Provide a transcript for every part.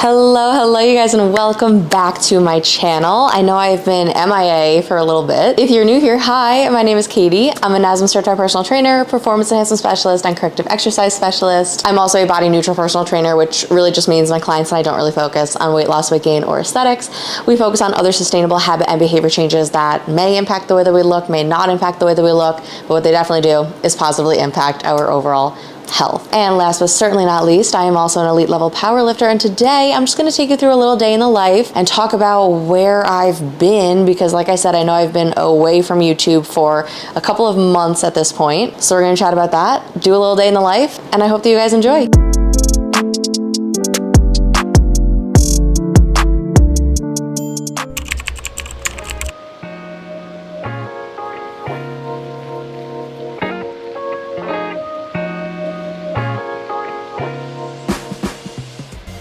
Hello you guys, and welcome back to my channel. I know I've been MIA for a little bit. If you're new here, hi, my name is Katie. I'm a NASM certified personal trainer, performance enhancement specialist, and corrective exercise specialist. I'm also a body neutral personal trainer, which really just means my clients and I don't really focus on weight loss, weight gain, or aesthetics. We focus on other sustainable habit and behavior changes that may impact the way that we look, may not impact the way that we look, but what they definitely do is positively impact our overall health. And last but certainly not least, I am also an elite level power lifter, and today I'm just going to take you through a little day in the life and talk about where I've been, because like I said, I know I've been away from YouTube for a couple of months at this point. So we're going to chat about that, do a little day in the life, and I hope that you guys enjoy.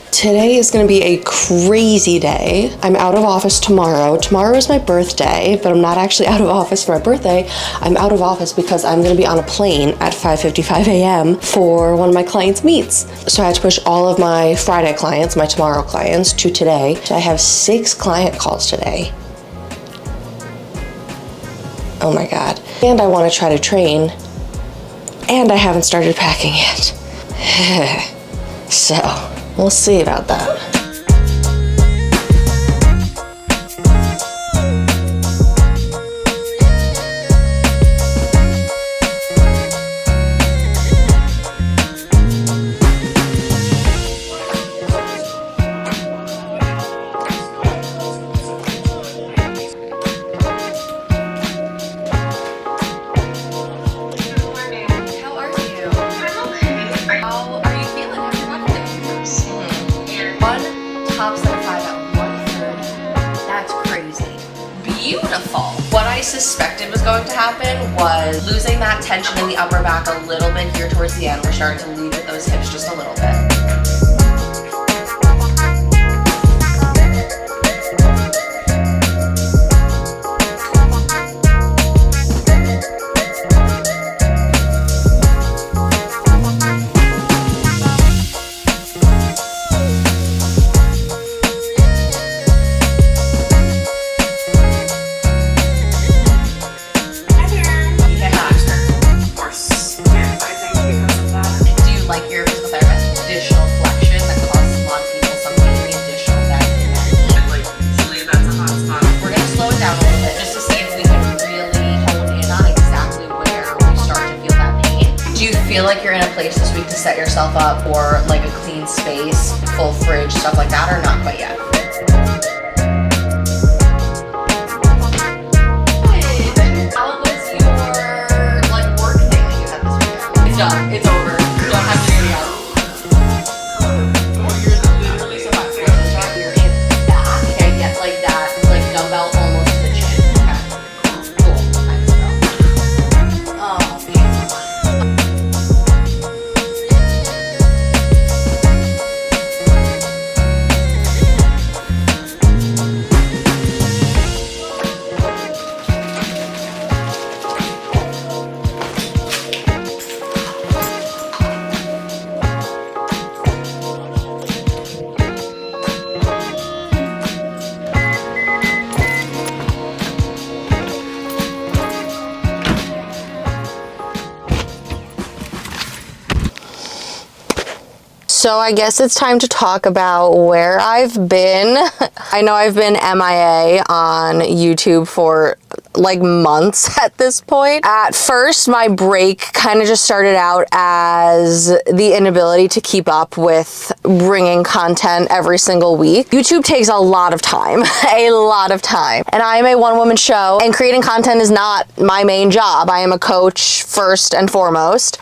Today is going to be a crazy day. I'm out of office tomorrow. Tomorrow is my birthday, but I'm not actually out of office for my birthday. I'm out of office because I'm going to be on a plane at 5:55 a.m. for one of my clients' meets. So I had to push all of my Friday clients, my tomorrow clients, to today. So I have 6 client calls today. Oh my God. And I want to try to train, and I haven't started packing yet. So we'll see about that. Beautiful. What I suspected was going to happen was losing that tension in the upper back a little bit here towards the end. We're starting to lead with those hips just a little bit. Feel like you're in a place this week to set yourself up for like a clean space, full fridge, stuff like that, or not quite yet? How was your like work thing that you had this weekend? It's done. It's over. You don't have to do it again. You're literally so much. Your hip back. Okay, get like that, like dumbbell almost to the chin. Okay. Cool. Nice girl. Oh. So I guess it's time to talk about where I've been. I know I've been MIA on YouTube for like months at this point. At first, my break kind of just started out as the inability to keep up with bringing content every single week. YouTube takes a lot of time, a lot of time. And I am a one-woman show, and creating content is not my main job. I am a coach first and foremost.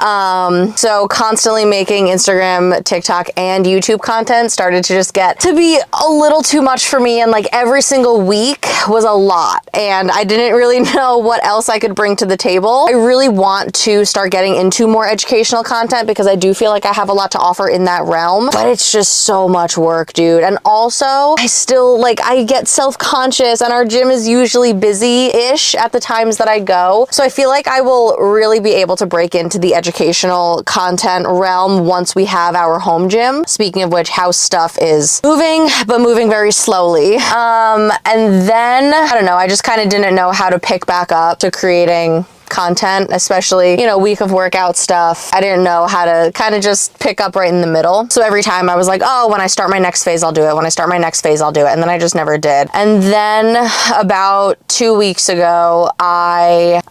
So constantly making Instagram, TikTok, and YouTube content started to just get to be a little too much for me, and like every single week was a lot. And I didn't really really know what else I could bring to the table. I really want to start getting into more educational content because I do feel like I have a lot to offer in that realm, but it's just so much work, dude. And also, I still, like, I get self-conscious, and our gym is usually busy-ish at the times that I go. So I feel like I will really be able to break into the educational content realm once we have our home gym. Speaking of which, house stuff is moving, but moving very slowly. And then, I don't know, I just kind of didn't know how to pick back up to creating content, especially, you know, week of workout stuff. I didn't know how to kind of just pick up right in the middle. So every time I was like, oh, when I start my next phase, I'll do it. When I start my next phase, I'll do it. And then I just never did. And then about 2 weeks ago, I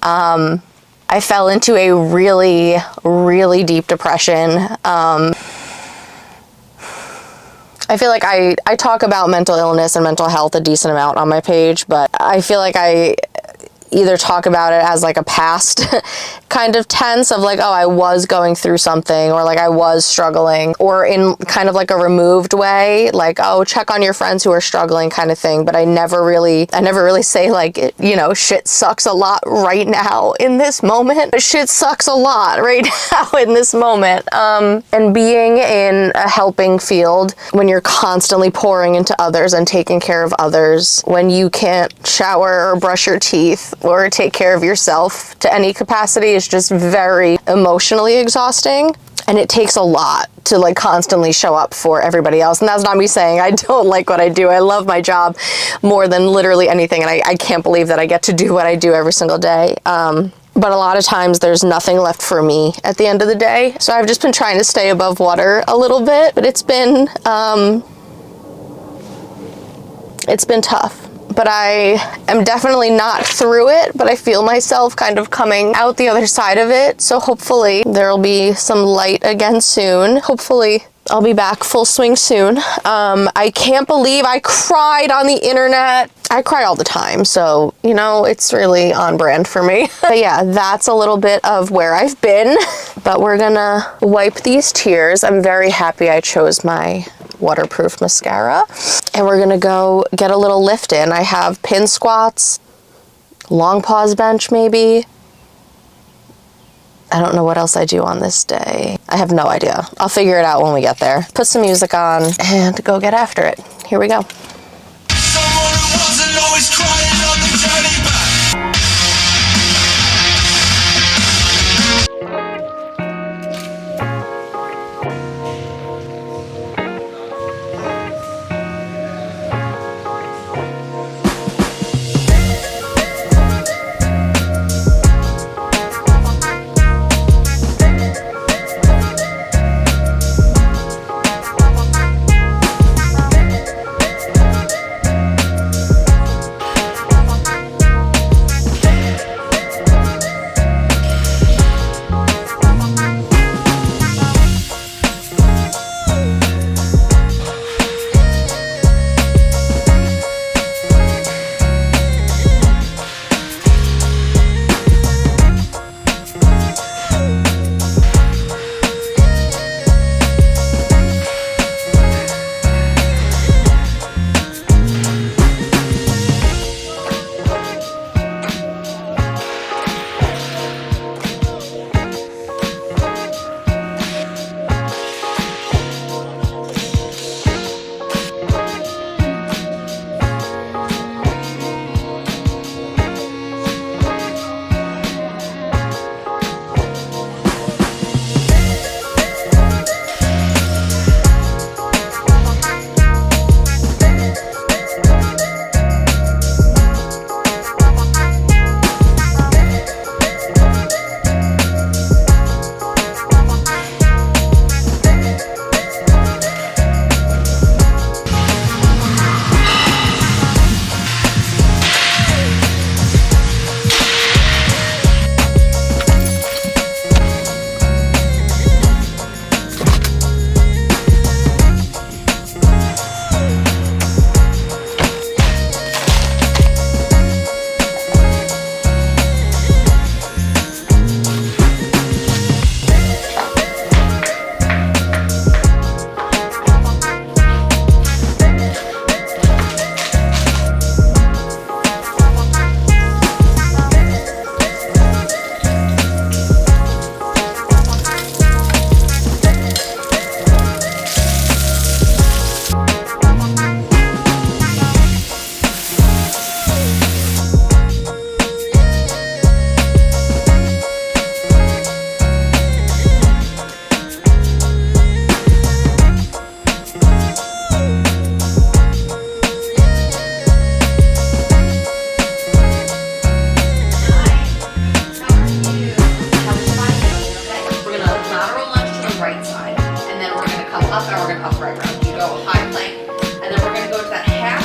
fell into a really, really deep depression. I feel like I talk about mental illness and mental health a decent amount on my page, but I feel like I either talk about it as like a past kind of tense of like, oh, I was going through something, or like I was struggling, or in kind of like a removed way, like, oh, check on your friends who are struggling kind of thing. But I never really say like, you know, shit sucks a lot right now in this moment. Shit sucks a lot right now in this moment. And being in a helping field, when you're constantly pouring into others and taking care of others, when you can't shower or brush your teeth or take care of yourself to any capacity, is just very emotionally exhausting. And it takes a lot to like constantly show up for everybody else. And that's not me saying I don't like what I do. I love my job more than literally anything. And I can't believe that I get to do what I do every single day. But a lot of times there's nothing left for me at the end of the day. So I've just been trying to stay above water a little bit, but it's been tough. But I am definitely not through it, but I feel myself kind of coming out the other side of it. So hopefully there'll be some light again soon. Hopefully I'll be back full swing soon. I can't believe I cried on the internet. I cry all the time, so, you know, it's really on brand for me. But yeah, that's a little bit of where I've been. But we're gonna wipe these tears. I'm very happy I chose my waterproof mascara. And we're gonna go get a little lift in. I have pin squats, long pause bench maybe. I don't know what else I do on this day. I have no idea. I'll figure it out when we get there. Put some music on and go get after it. Here we go. Someone who wasn't always crying on the journey back.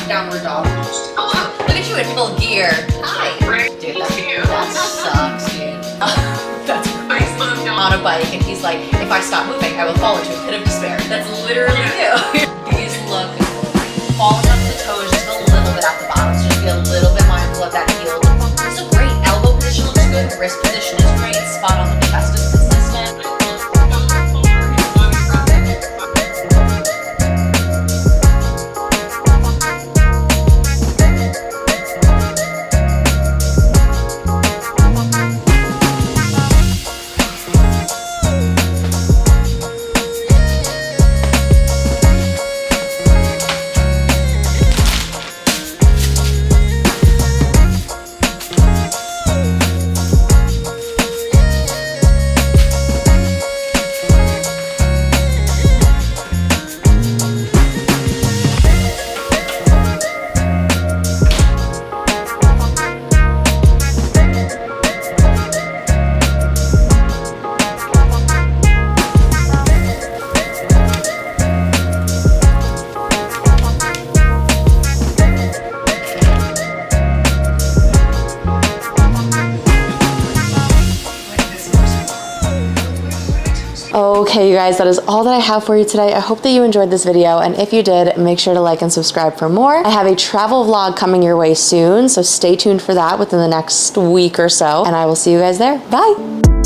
downward dog. Look at you in full gear. Hi. Dude, that sucks, dude. That's crazy. On a bike, and he's like, if I stop moving, I will fall into a pit of despair. That's literally you. These look falling up the toes just a little bit at the bottom. So just be a little bit mindful of that heel. This is great. Elbow position looks good. Wrist position is great. Spot on the chest is consistent. Okay, you guys, that is all that I have for you today. I hope that you enjoyed this video, and if you did, make sure to like and subscribe for more. I have a travel vlog coming your way soon, so stay tuned for that within the next week or so, and I will see you guys there. Bye!